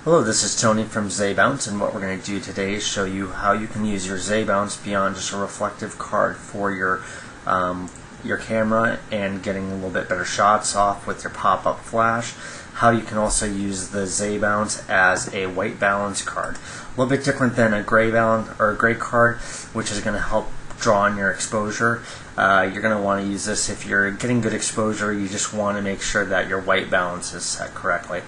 Hello, this is Tony from ZBounce, and what we're going to do today is show you how you can use your ZBounce beyond just a reflective card for your camera and getting a little bit better shots off with your pop-up flash. How you can also use the ZBounce as a white balance card. A little bit different than a gray balance or a gray card, which is going to help draw on your exposure. You're going to want to use this if you're getting good exposure. You just want to make sure that your white balance is set correctly.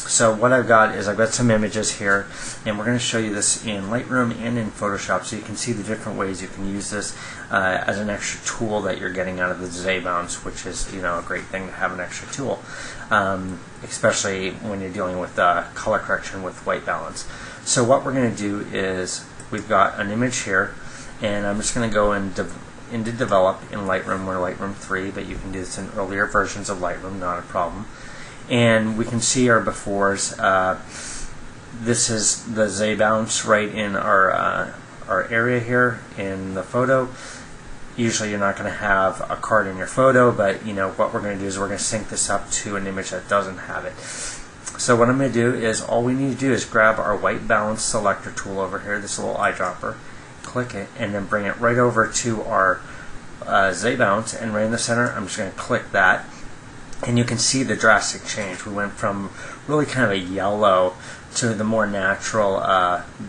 So what I've got is I've got some images here, and we're going to show you this in Lightroom and in Photoshop, so you can see the different ways you can use this as an extra tool that you're getting out of the ZBounce, which is a great thing to have an extra tool, especially when you're dealing with color correction with white balance. So what we're going to do is we've got an image here, and I'm just going to go into Develop in Lightroom. We're Lightroom 3, but you can do this in earlier versions of Lightroom, not a problem. And we can see our befores. This is the ZBounce right in our area here in the photo. Usually you're not going to have a card in your photo, but what we're going to do is we're going to sync this up to an image that doesn't have it. So what I'm going to do is all we need to do is grab our white balance selector tool over here, this little eyedropper, click it, and then bring it right over to our ZBounce, and right in the center I'm just going to click that. And you can see the drastic change. We went from really kind of a yellow to the more natural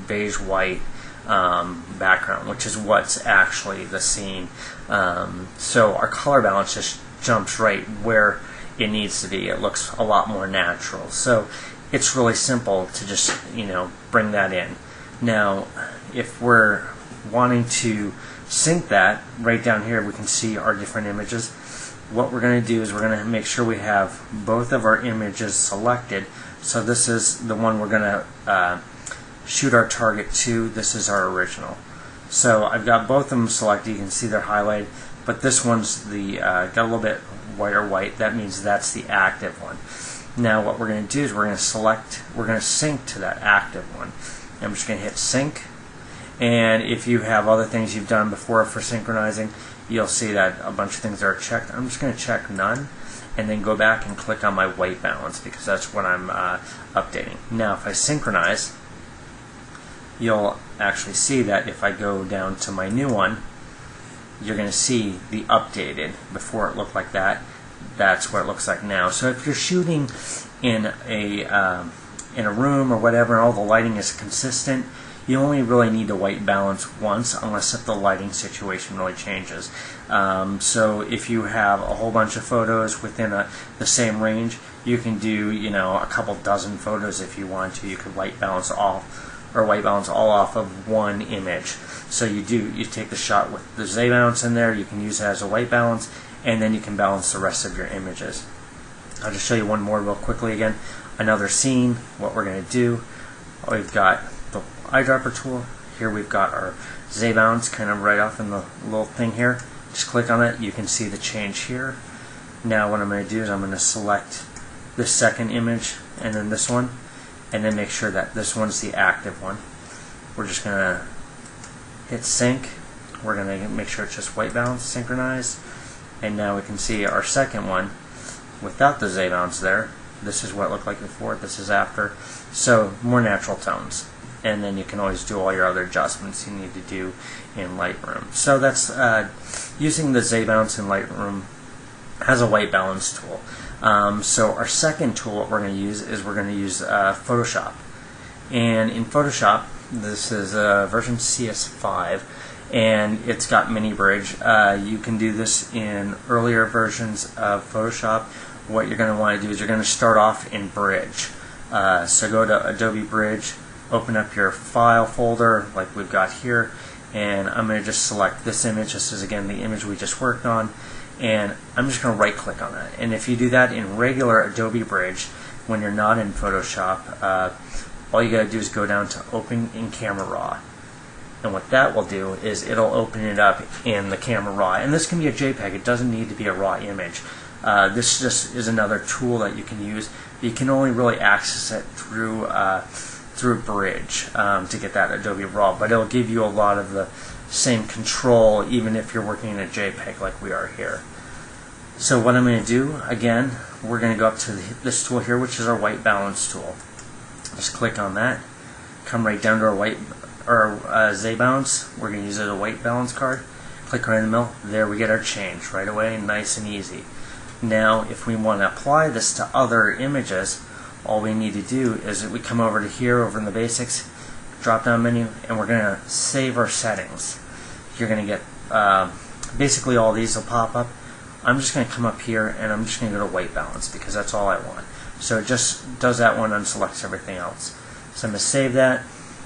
beige white background, which is what's actually the scene. So our color balance just jumps right where it needs to be. It looks a lot more natural. So it's really simple to just bring that in. Now if we're wanting to sync that, right down here we can see our different images. What we're going to do is we're going to make sure we have both of our images selected. So this is the one we're going to shoot our target to. This is our original. So I've got both of them selected. You can see they're highlighted, but this one's the got a little bit whiter white. That means that's the active one. Now what we're going to do is we're going to sync to that active one. I'm just going to hit sync, and if you have other things you've done before for synchronizing, you'll see that a bunch of things are checked. I'm just going to check none, and then go back and click on my white balance because that's what I'm updating. Now if I synchronize, you'll actually see that if I go down to my new one, you're going to see the updated. Before it looked like that. That's what it looks like now. So if you're shooting in a room or whatever and all the lighting is consistent, you only really need to white balance once, unless if the lighting situation really changes. So if you have a whole bunch of photos within the same range, you can do a couple dozen photos if you want to. You could white balance all off of one image. So you take the shot with the ZBounce in there. You can use it as a white balance, and then you can balance the rest of your images. I'll just show you one more real quickly again. Another scene. What we're going to do, we've got the eyedropper tool. Here we've got our ZBounce kind of right off in the little thing here. Just click on it. You can see the change here. Now what I'm going to do is I'm going to select this second image and then this one, and then make sure that this one's the active one. We're just going to hit sync. We're going to make sure it's just white balance synchronized, and now we can see our second one without the ZBounce there. This is what it looked like before, this is after. So more natural tones. And then you can always do all your other adjustments you need to do in Lightroom. So that's using the ZBounce in Lightroom as a white balance tool. So our second tool, what we're going to use is Photoshop. And in Photoshop, this is version CS5, and it's got mini bridge. You can do this in earlier versions of Photoshop. What you're going to want to do is you're going to start off in Bridge. So go to Adobe Bridge, open up your file folder like we've got here, and I'm going to just select this image. This is again the image we just worked on, and I'm just going to right click on that. And if you do that in regular Adobe Bridge when you're not in Photoshop, all you got to do is go down to Open in Camera Raw. And what that will do is it'll open it up in the Camera Raw. And this can be a JPEG. It doesn't need to be a raw image. This just is another tool that you can use. You can only really access it through Bridge to get that Adobe RAW, but it'll give you a lot of the same control even if you're working in a JPEG like we are here. So what I'm going to do, again, we're going to go up to this tool here, which is our white balance tool. Just click on that, come right down to our white or Z bounce. We're going to use it as a white balance card. Click right in the middle. There we get our change right away, nice and easy. Now, if we want to apply this to other images, all we need to do is that we come over to here, over in the basics, drop down menu, and we're going to save our settings. You're going to get basically all these will pop up. I'm just going to come up here and I'm just going to go to white balance because that's all I want. So it just does that one and selects everything else. So I'm going to save that.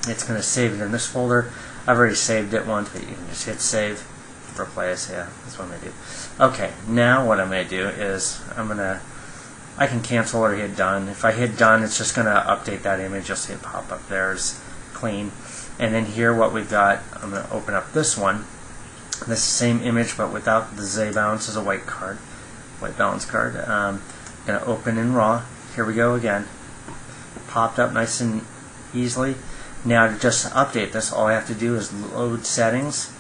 It's going to save it in this folder. I've already saved it once, but you can just hit save, replace. Yeah, that's what I'm going to do. Okay, now what I'm going to do is I can cancel or hit done. If I hit done, it's just going to update that image. You'll see it pop up there as clean. And then here what we've got, I'm going to open up this one. This same image but without the Z bounce as a white balance card. I'm going to open in RAW. Here we go again. Popped up nice and easily. Now to just update this, all I have to do is load settings.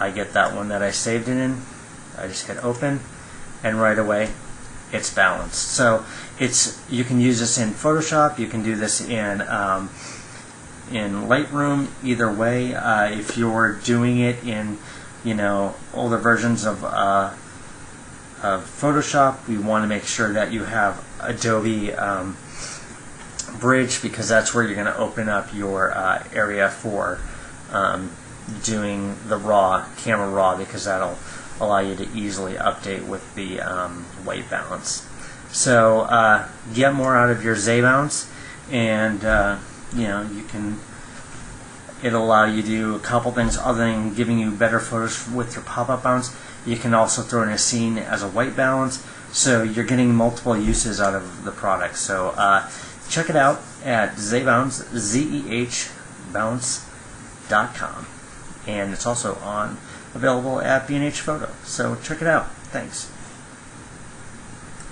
I get that one that I saved it in. I just hit open, and right away it's balanced. So you can use this in Photoshop. You can do this in Lightroom. Either way, if you're doing it in older versions of Photoshop, we want to make sure that you have Adobe Bridge, because that's where you're going to open up your area for doing the camera raw, because that'll allow you to easily update with the white balance. So get more out of your Z bounce, and it'll allow you to do a couple things other than giving you better photos with your pop-up bounce. You can also throw in a scene as a white balance, so you're getting multiple uses out of the product. So check it out at ZEHbounce, ZEHbounce.com, and it's also available at B&H Photo. So check it out. Thanks.